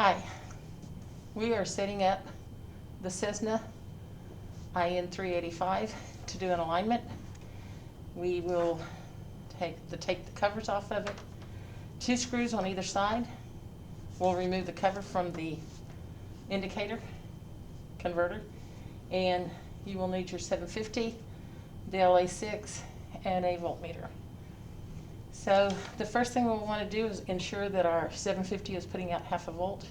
Hi, we are setting up the Cessna IN-385 to do an alignment. We will take the covers off of it, 2 screws on either side. We'll remove the cover from the indicator converter, and you will need your 750, the LA6, and a voltmeter. So the first thing we'll want to do is ensure that our 750 is putting out 0.5 volt.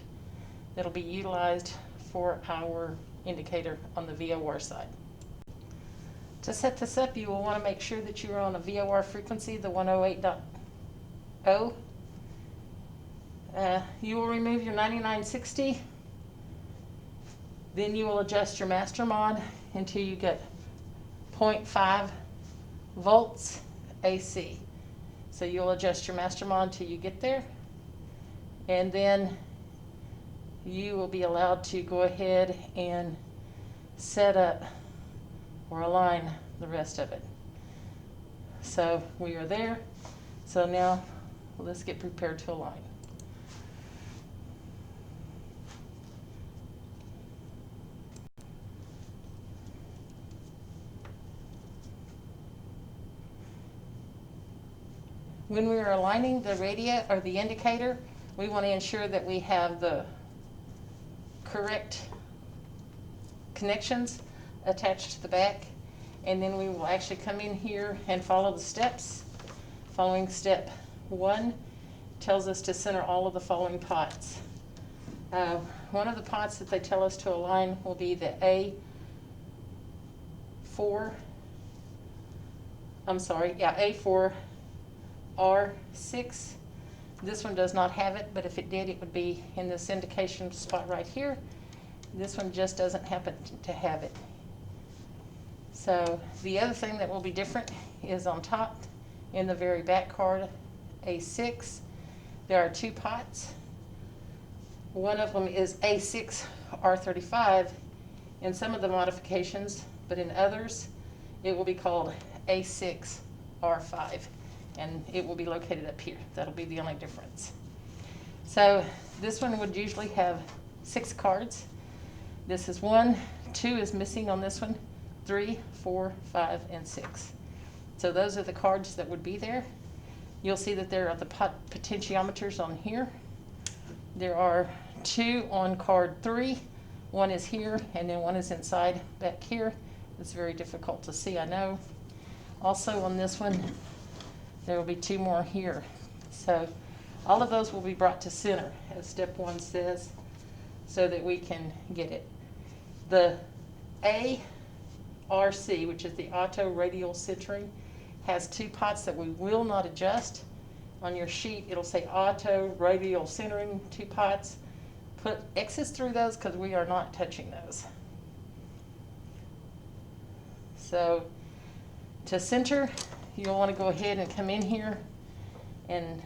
That'll be utilized for our indicator on the VOR side. To set this up, you will want to make sure that you are on a VOR frequency, the 108.0. You will remove your 9960. Then you will adjust your master mod until you get 0.5 volts AC. So you'll adjust your master mod until you get there, and then you will be allowed to go ahead and set up or align the rest of it. So we are there. So now let's get prepared to align. When we are aligning the radio or the indicator, we want to ensure that we have the correct connections attached to the back, and then we will actually come in here and follow the steps. Following step 1 tells us to center all of the following pots. One of the pots that they tell us to align will be the A4 R6. This one does not have it, but if it did, it would be in this indication spot right here. This one just doesn't happen to have it. So the other thing that will be different is on top, in the very back card, A6, there are 2 pots. One of them is A6 R35 in some of the modifications, but in others it will be called A6 R5. And it will be located up here. That'll be the only difference. So this one would usually have 6 cards. This is 1, 2 is missing on this one, 3, 4, 5, and 6. So those are the cards that would be there. You'll see that there are the potentiometers on here. There are 2 on card 3. 1 is here, and then 1 is inside back here. It's very difficult to see, I know. Also on this one, there will be 2 more here. So all of those will be brought to center, as step 1 says, so that we can get it. The ARC, which is the auto radial centering, has 2 pots that we will not adjust. On your sheet, it'll say auto radial centering, 2 pots. Put X's through those because we are not touching those. So to center, you'll want to go ahead and come in here and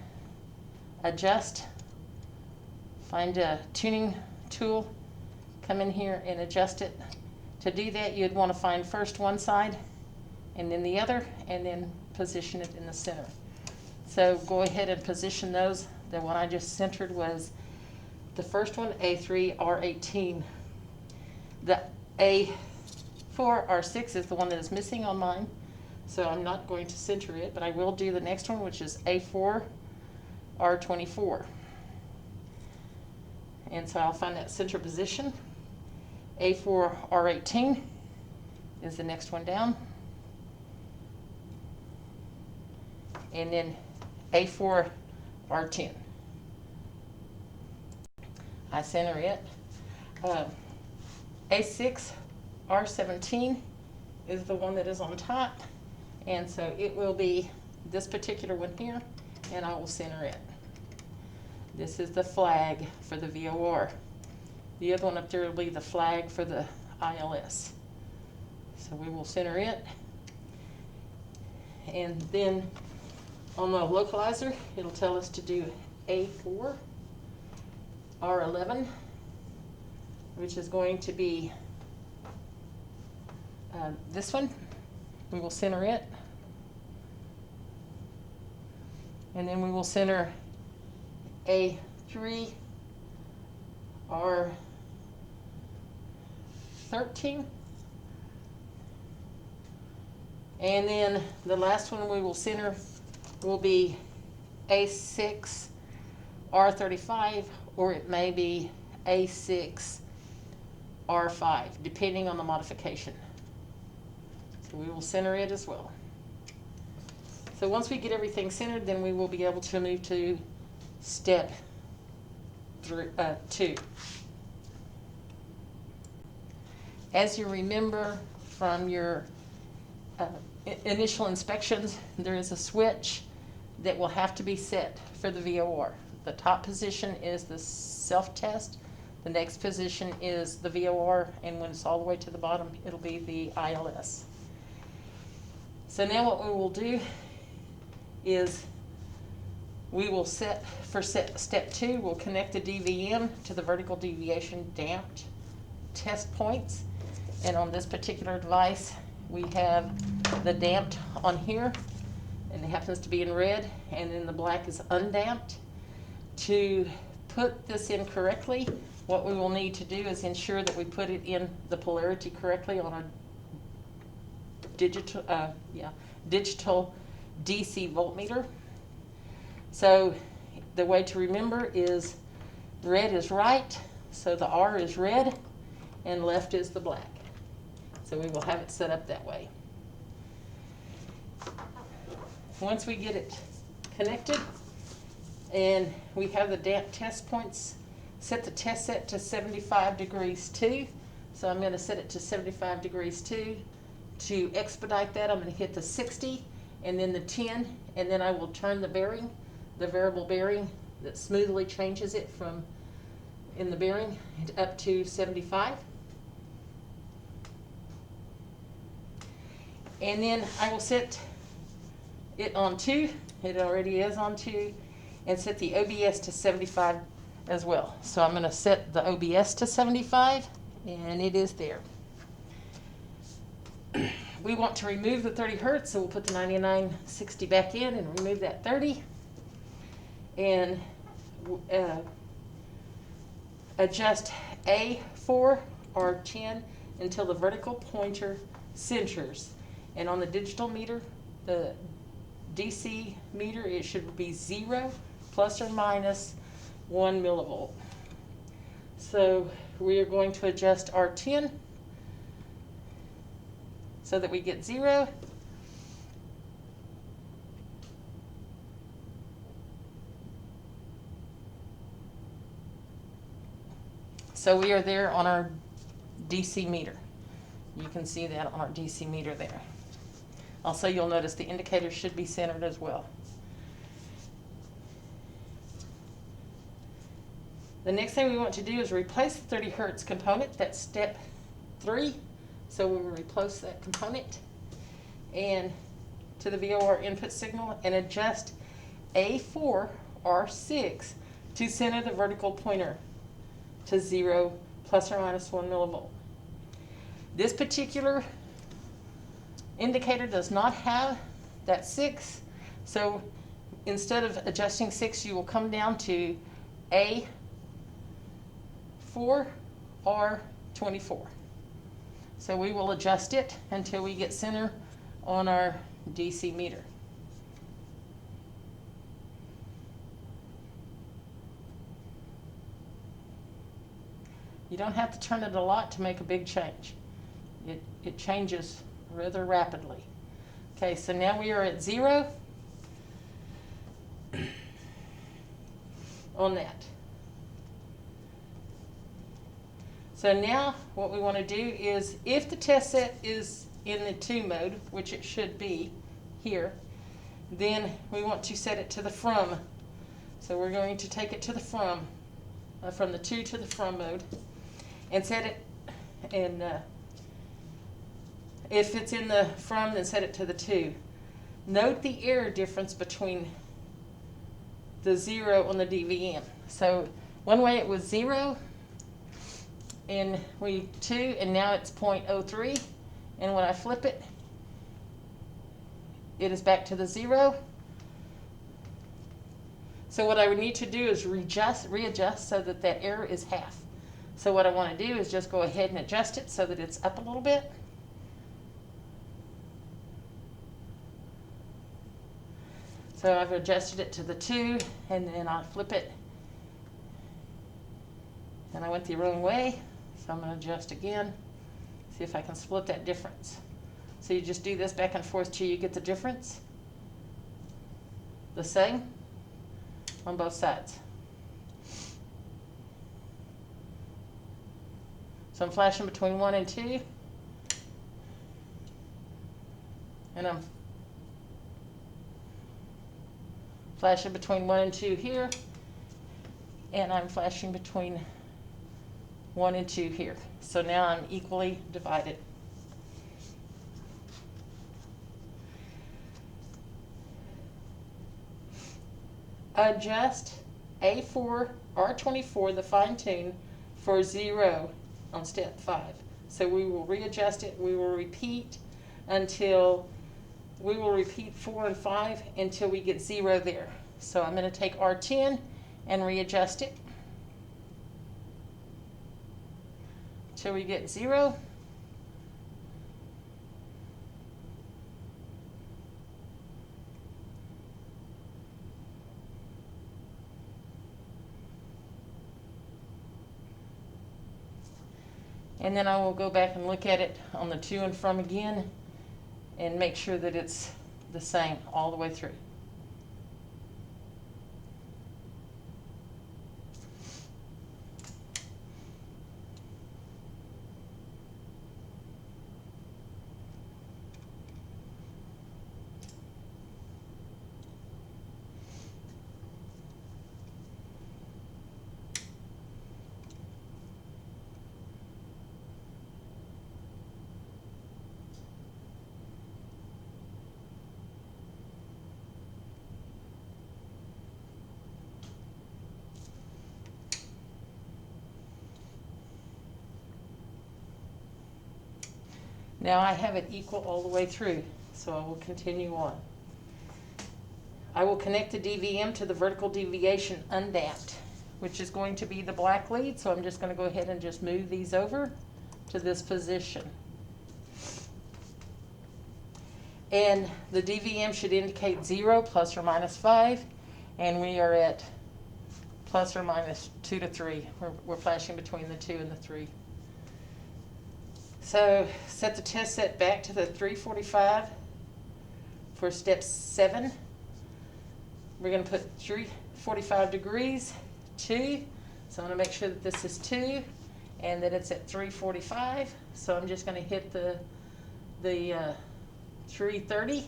adjust. Find a tuning tool, come in here and adjust it. To do that, you'd want to find first one side and then the other, and then position it in the center. So go ahead and position those. The one I just centered was the first one, A3 R18. The A4 R6 is the one that is missing on mine. So I'm not going to center it, but I will do the next one, which is A4 R24. And so I'll find that center position. A4 R18 is the next one down. And then A4 R10. I center it. A6 R17 is the one that is on top. And so it will be this particular one here, and I will center it. This is the flag for the VOR. The other one up there will be the flag for the ILS. So we will center it. And then on the localizer, it'll tell us to do A4 R11, which is going to be this one. We will center it. And then we will center A3 R13. And then the last one we will center will be A6 R35, or it may be A6 R5, depending on the modification. So we will center it as well. So once we get everything centered, then we will be able to move to step 2. As you remember from your initial inspections, there is a switch that will have to be set for the VOR. The top position is the self-test, the next position is the VOR, and when it's all the way to the bottom, it'll be the ILS. So now what we will do is we will set for step 2, we'll connect the DVM to the vertical deviation damped test points. And on this particular device, we have the damped on here, and it happens to be in red, and then the black is undamped. To put this in correctly, what we will need to do is ensure that we put it in the polarity correctly on our digital DC voltmeter. So the way to remember is red is right, so the R is red, and left is the black. So we will have it set up that way. Once we get it connected and we have the damp test points, set the test set to 75 degrees 2. So I'm going to set it to 75 degrees 2. To expedite that, I'm going to hit the 60 and then the 10, and then I will turn the bearing, the variable bearing that smoothly changes it from in the bearing up to 75. And then I will set it on 2, it already is on 2, and set the OBS to 75 as well. So I'm going to set the OBS to 75, and it is there. We want to remove the 30 Hertz, so we'll put the 9960 back in and remove that 30. And adjust A4 or 10 until the vertical pointer centers. And on the digital meter, the DC meter, it should be 0 plus or minus 1 millivolt. So we are going to adjust R10 so that we get 0. So we are there on our DC meter. You can see that on our DC meter there. Also, you'll notice the indicator should be centered as well. The next thing we want to do is replace the 30 Hertz component. That's step 3. So we will replace that component and to the VOR input signal and adjust A4 or 6 to center the vertical pointer to 0 plus or minus 1 millivolt. This particular indicator does not have that 6, so instead of adjusting 6, you will come down to A4 or 24. So we will adjust it until we get center on our DC meter. You don't have to turn it a lot to make a big change. It changes rather rapidly. Okay, so now we are at 0 on that. So now what we want to do is, if the test set is in the 2 mode, which it should be here, then we want to set it to the from. So we're going to take it to the from the 2 to the from mode, and set it, and if it's in the from, then set it to the 2. Note the error difference between the 0 on the DVM. So one way it was 0, and 2, and now it's 0.03, and when I flip it, it is back to the 0. So what I would need to do is readjust so that that error is half. So what I want to do is just go ahead and adjust it so that it's up a little bit. So I've adjusted it to the 2, and then I'll flip it. And I went the wrong way, so I'm going to adjust again. See if I can split that difference. So you just do this back and forth till you get the difference. The same on both sides. So I'm flashing between 1 and 2. And I'm flashing between 1 and 2 here. And I'm flashing between 1 and 2 here. So now I'm equally divided. Adjust A4, R24, the fine tune, for 0 on step 5. So we will readjust it. We will repeat 4 and 5 until we get 0 there. So I'm going to take R10 and readjust it till we get 0. And then I will go back and look at it on the to and from again and make sure that it's the same all the way through. Now I have it equal all the way through, so I will continue on. I will connect the DVM to the vertical deviation undamped, which is going to be the black lead, so I'm just going to go ahead and just move these over to this position. And the DVM should indicate 0 plus or minus 5, and we are at plus or minus 2 to 3. We're flashing between the 2 and the 3. So set the test set back to the 345 for step 7. We're going to put 345 degrees, 2. So I'm going to make sure that this is 2 and that it's at 345. So I'm just going to hit the 330,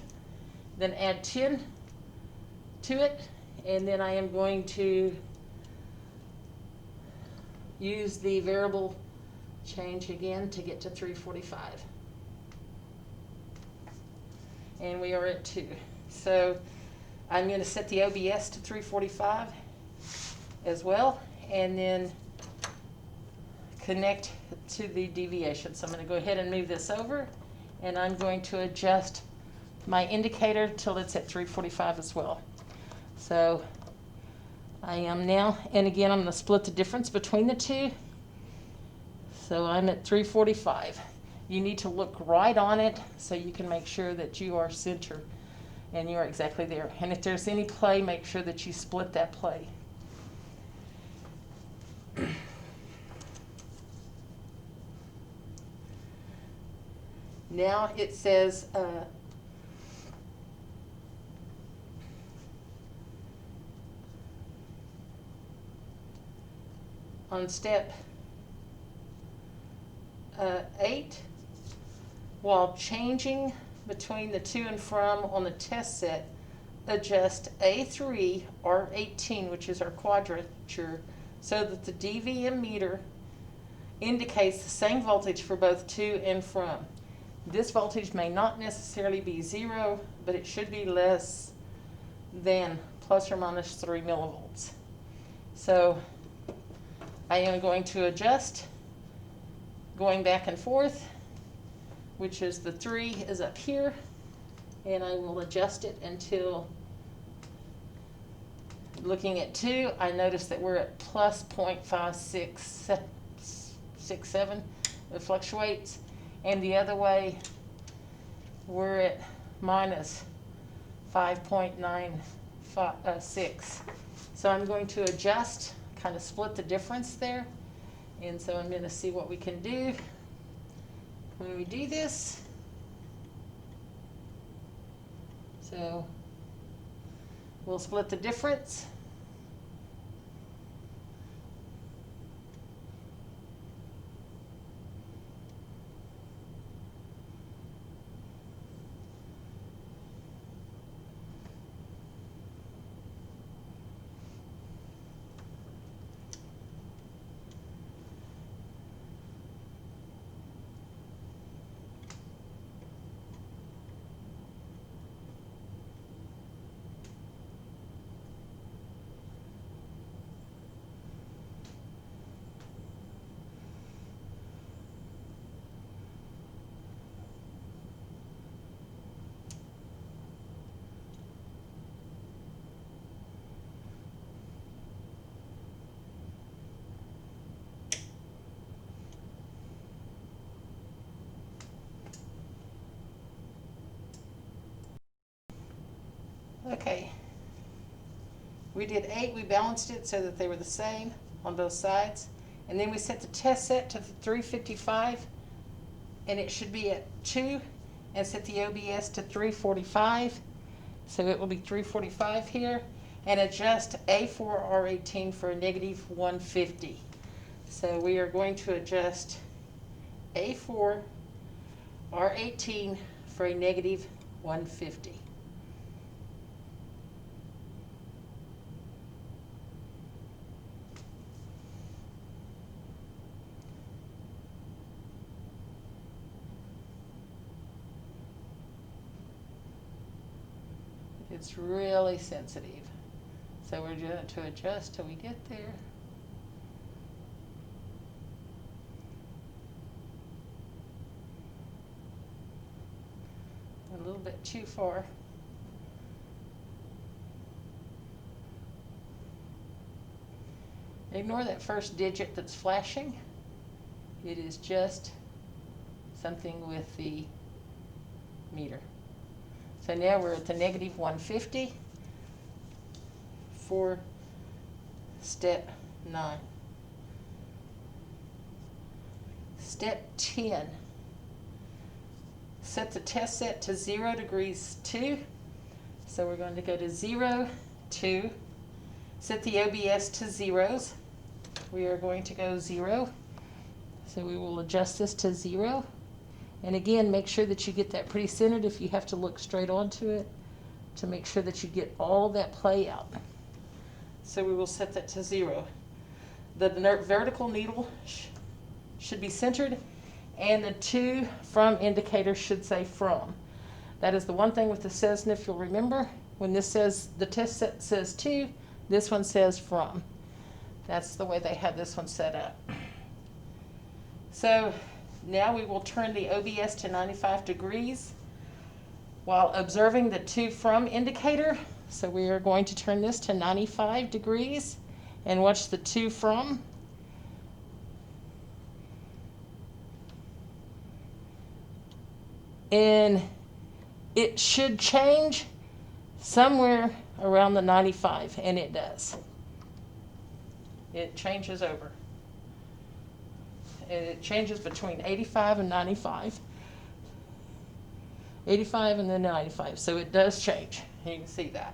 then add 10 to it, and then I am going to use the variable change again to get to 345. And we are at 2. So I'm going to set the OBS to 345 as well, and then connect to the deviation. So I'm going to go ahead and move this over, and I'm going to adjust my indicator till it's at 345 as well. So I am now, and again I'm going to split the difference between the two. So I'm at 345. You need to look right on it so you can make sure that you are center and you are exactly there. And if there's any play, make sure that you split that play. Now it says on step 8, while changing between the to and from on the test set, adjust A3 R18, which is our quadrature, so that the DVM meter indicates the same voltage for both to and from. This voltage may not necessarily be 0, but it should be less than plus or minus 3 millivolts. So I am going to adjust, going back and forth, which is the 3 is up here, and I will adjust it until, looking at 2, I notice that we're at plus 0.56 6.7. It fluctuates. And the other way, we're at minus 5.96. So I'm going to adjust, kind of split the difference there. And so I'm going to see what we can do when we do this. So we'll split the difference. Okay, we did 8, we balanced it so that they were the same on both sides. And then we set the test set to 355, and it should be at 2, and set the OBS to 345. So it will be 345 here, and adjust A4R18 for a negative 150. So we are going to adjust A4R18 for a negative 150. It's really sensitive. So we're going to adjust till we get there. A little bit too far. Ignore that first digit that's flashing. It is just something with the meter. So now we're at the negative 150 for step 9. Step 10. Set the test set to 0 degrees 2. So we're going to go to 0, 2. Set the OBS to zeros. We are going to go 0. So we will adjust this to 0. And again, make sure that you get that pretty centered if you have to look straight onto it to make sure that you get all that play out. So we will set that to 0. The vertical needle should be centered, and the to from indicator should say from. That is the one thing with the Cessna, if you'll remember, when this says, the test set says to, this one says from. That's the way they had this one set up. So now we will turn the OBS to 95 degrees while observing the to from indicator. So we are going to turn this to 95 degrees and watch the to from. And it should change somewhere around the 95, and it does. It changes over. And it changes between 85 and 95. 85 and then 95. So it does change. You can see that.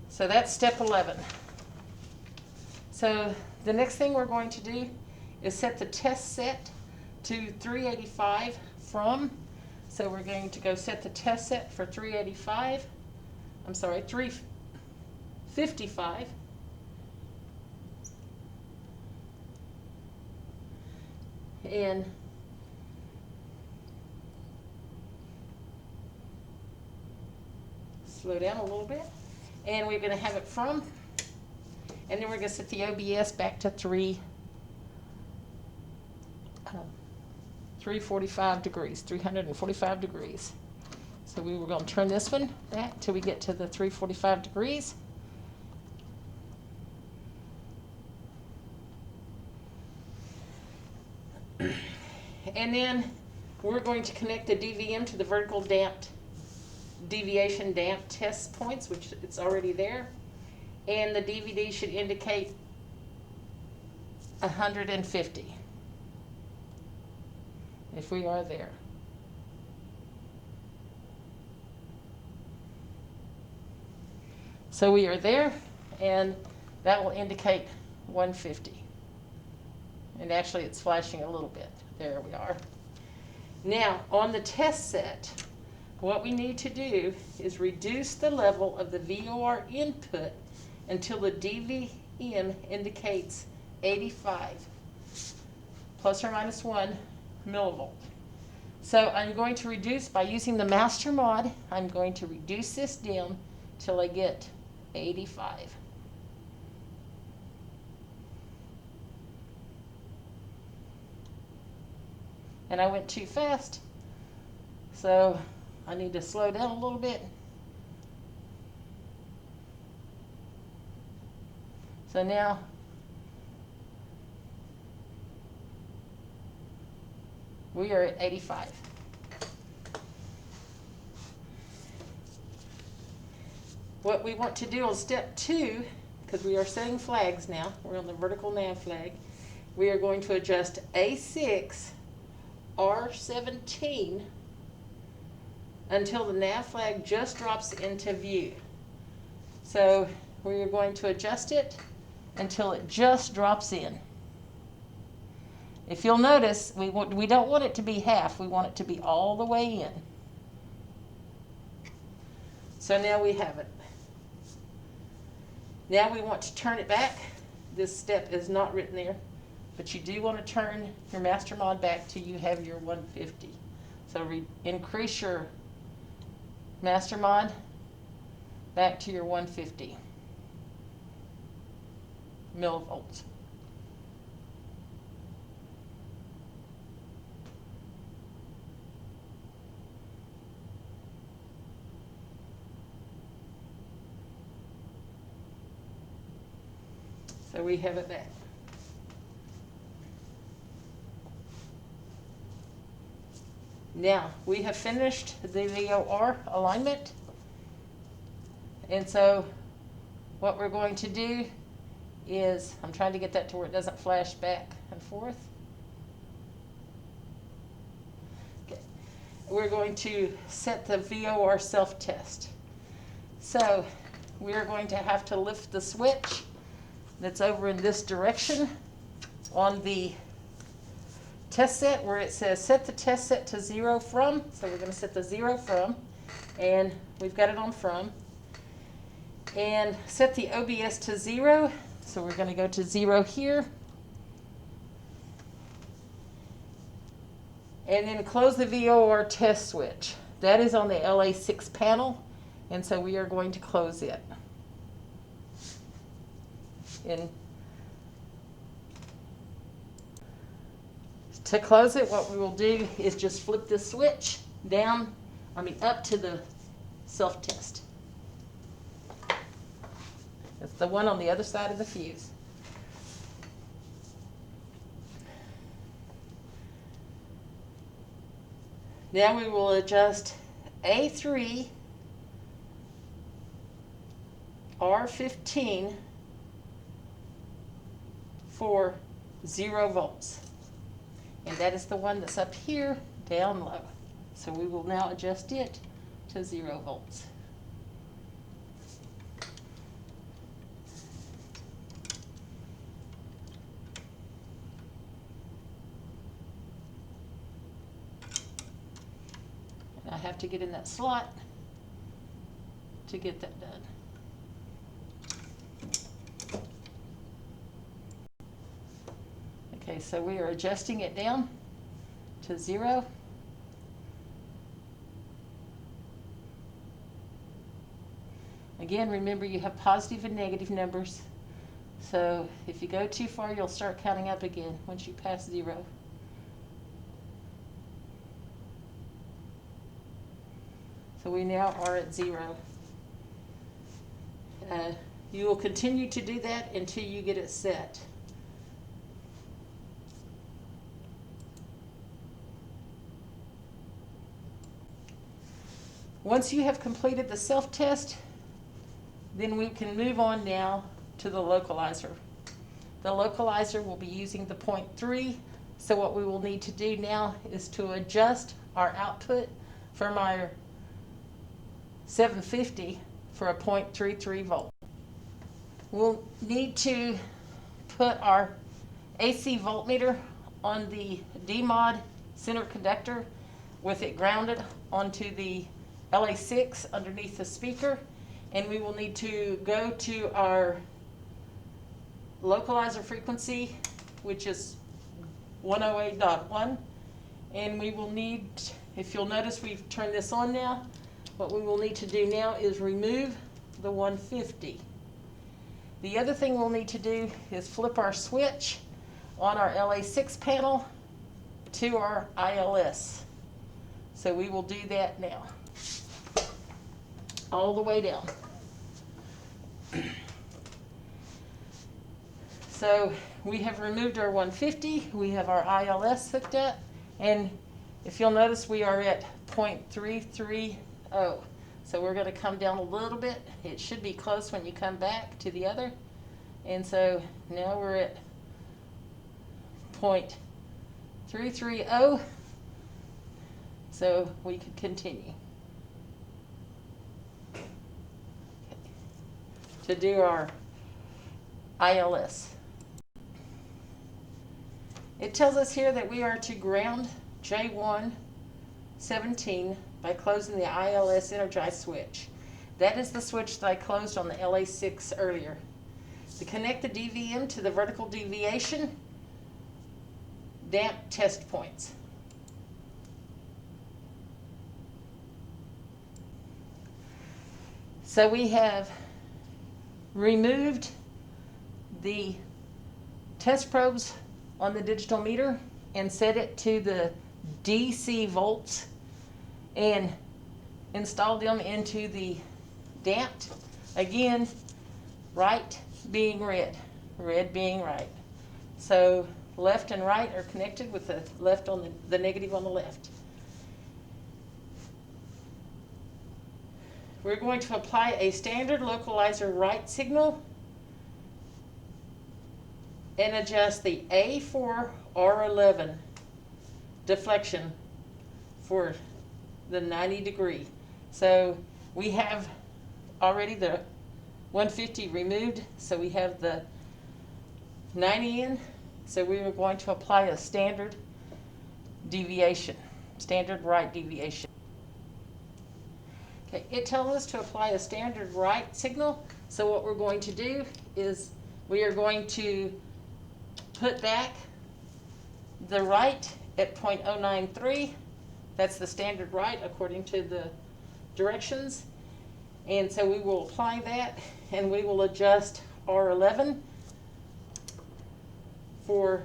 So that's step 11. So the next thing we're going to do is set the test set to 385 from. So we're going to go set the test set for 385. I'm sorry, 355. And slow down a little bit. And we're going to have it from. And then we're going to set the OBS back to 345 degrees, 345 degrees. So we were going to turn this one back till we get to the 345 degrees. And then we're going to connect the DVM to the vertical damped deviation damp test points, which it's already there. And the DVD should indicate 150 if we are there. So we are there, and that will indicate 150. And actually it's flashing a little bit. There we are. Now on the test set, what we need to do is reduce the level of the VOR input until the DVM indicates 85 plus or minus 1 millivolt. So I'm going to reduce by using the master mod. I'm going to reduce this down till I get 85. And I went too fast, so I need to slow down a little bit. So now we are at 85. What we want to do on step 2, because we are setting flags now, we're on the vertical nav flag, we are going to adjust A6, R17 until the nav flag just drops into view. So we are going to adjust it until it just drops in. If you'll notice, we don't want it to be half, we want it to be all the way in. So now we have it. Now we want to turn it back. This step is not written there, but you do want to turn your master mod back till you have your 150. So increase your master mod back to your 150 millivolts. So we have it back. Now, we have finished the VOR alignment. And so what we're going to do is, I'm trying to get that to where it doesn't flash back and forth. Okay. We're going to set the VOR self-test. So we're going to have to lift the switch that's over in this direction on the test set where it says set the test set to 0 from. So we're going to set the 0 from, and we've got it on from. And set the OBS to 0. So we're going to go to 0 here. And then close the VOR test switch. That is on the LA6 panel, and so we are going to close it. And to close it, what we will do is just flip this switch down, up to the self-test. It's the one on the other side of the fuse. Now we will adjust A3, R15 for 0 volts. And that is the one that's up here, down low. So we will now adjust it to 0 volts. And I have to get in that slot to get that done. Okay, so we are adjusting it down to 0. Again, remember you have positive and negative numbers. So if you go too far, you'll start counting up again once you pass 0. So we now are at 0. You will continue to do that until you get it set. Once you have completed the self-test, then we can move on now to the localizer. The localizer will be using the 0.3, so what we will need to do now is to adjust our output from our 750 for a 0.33 volt. We'll need to put our AC voltmeter on the DMOD center conductor with it grounded onto the LA6 underneath the speaker, and we will need to go to our localizer frequency, which is 108.1, and we will need, if you'll notice we've turned this on now, what we will need to do now is remove the 150. The other thing we'll need to do is flip our switch on our LA6 panel to our ILS. So we will do that now, all the way down. So we have removed our 150, we have our ILS hooked up, and if you'll notice we are at 0.330. So we're going to come down a little bit. It should be close when you come back to the other. And so now we're at 0.330. So we could continue to do our ILS. It tells us here that we are to ground J117 by closing the ILS energized switch. That is the switch that I closed on the LA6 earlier. To connect the DVM to the vertical deviation damp test points. So we have removed the test probes on the digital meter and set it to the DC volts and installed them into the damped. Again, right being red, red being right. So left and right are connected with the left on the negative on the left. We're going to apply a standard localizer right signal and adjust the A4 R11 deflection for the 90 degree. So we have already the 150 removed, so we have the 90 in, so we are going to apply a standard deviation, standard right deviation. Okay, it tells us to apply a standard right signal, so what we're going to do is we are going to put back the right at 0.093. That's the standard right according to the directions. And so we will apply that and we will adjust R11 for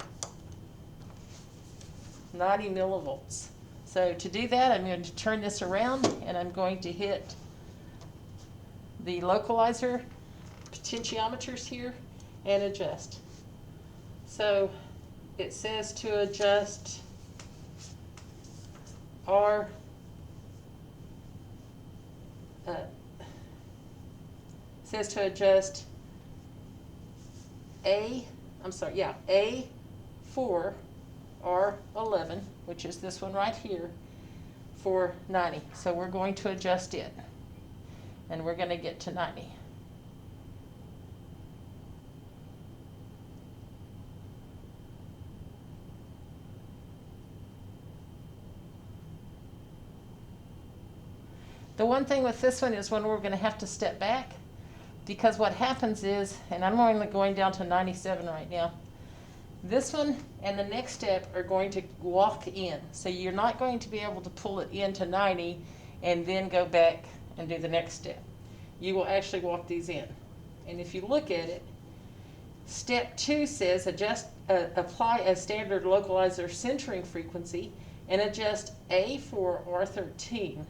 90 millivolts. So to do that, I'm going to turn this around and I'm going to hit the localizer potentiometers here and adjust. So it says to adjust A4 R11, which is this one right here, for 90. So we're going to adjust it, and we're going to get to 90. The one thing with this one is when we're going to have to step back, because what happens is, and I'm only going down to 97 right now, this one and the next step are going to walk in. So you're not going to be able to pull it into 90 and then go back and do the next step. You will actually walk these in. And if you look at it, step 2 says apply a standard localizer centering frequency and adjust A4 R13,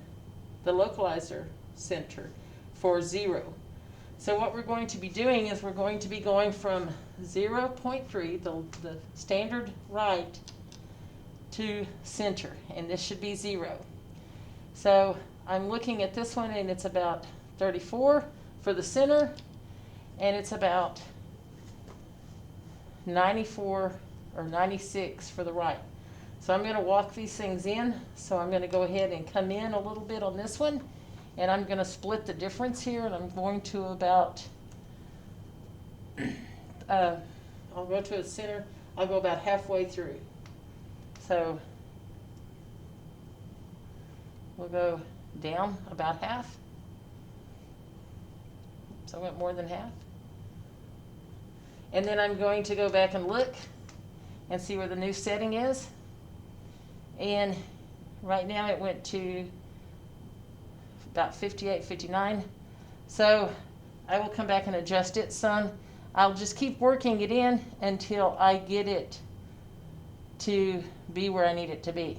the localizer center, for 0. So what we're going to be doing is we're going to be going from 0.3, the standard right, to center, and this should be 0. So I'm looking at this one and it's about 34 for the center, and it's about 94 or 96 for the right. So I'm going to walk these things in. So I'm going to go ahead and come in a little bit on this one, and I'm going to split the difference here, and I'm going to about, I'll go to the center, I'll go about halfway through. So we'll go down about half. So I went more than half. And then I'm going to go back and look and see where the new setting is. And right now it went to about 58, 59. So I will come back and adjust it some. I'll just keep working it in until I get it to be where I need it to be.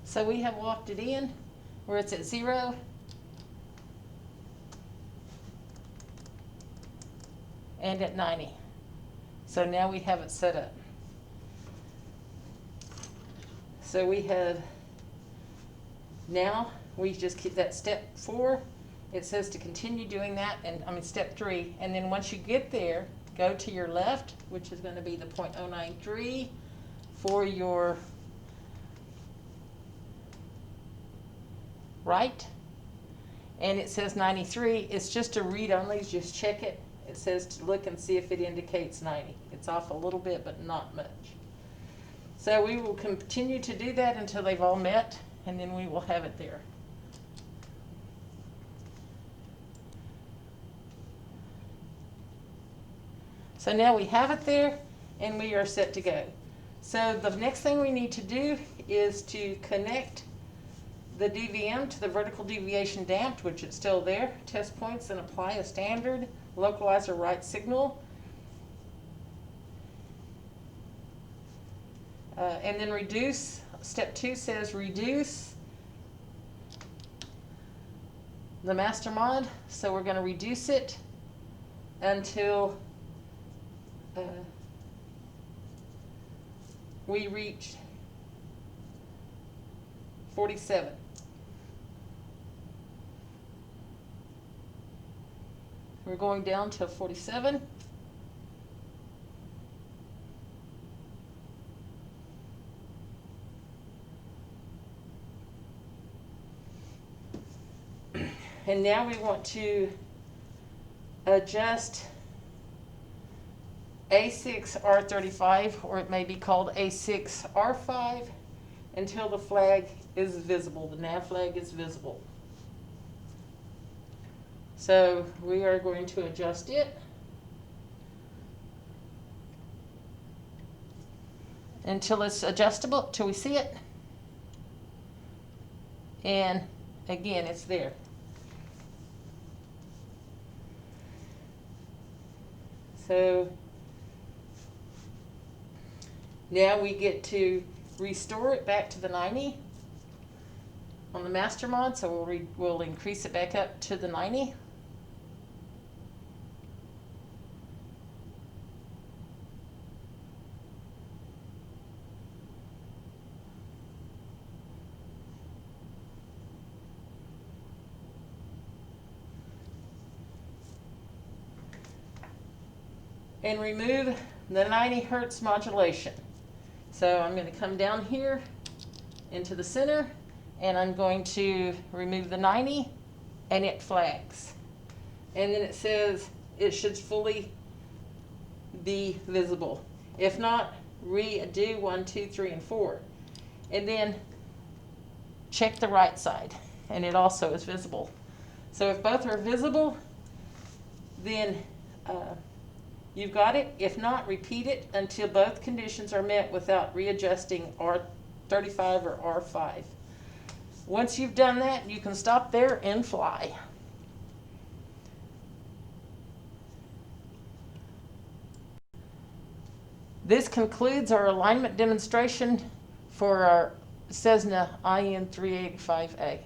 So we have walked it in where it's at 0. And at 90. So now we have it set up. So we have, now we just keep that step 4. It says to continue doing that, and I mean step 3. And then once you get there, go to your left, which is going to be the 0.093 for your right. And it says 93. It's just a read only, just check it. It says to look and see if it indicates 90. It's off a little bit, but not much. So we will continue to do that until they've all met, and then we will have it there. So now we have it there, and we are set to go. So the next thing we need to do is to connect the DVM to the vertical deviation damped, which is still there, test points, and apply a standard localizer right signal. And then reduce, step 2 says reduce the master mod. So we're going to reduce it until we reach 47. We're going down to 47. And now we want to adjust A6R35, or it may be called A6R5, until the flag is visible, the nav flag is visible. So we are going to adjust it until it's adjustable, till we see it. And again, it's there. So now we get to restore it back to the 90 on the master mod, so we'll increase it back up to the 90. And remove the 90 hertz modulation. So I'm going to come down here into the center, and I'm going to remove the 90, and it flags. And then it says it should fully be visible. If not, redo 1, 2, 3, and 4. And then check the right side, and it also is visible. So if both are visible, then you've got it. If not, repeat it until both conditions are met without readjusting R35 or R5. Once you've done that, you can stop there and fly. This concludes our alignment demonstration for our Cessna IN-385A.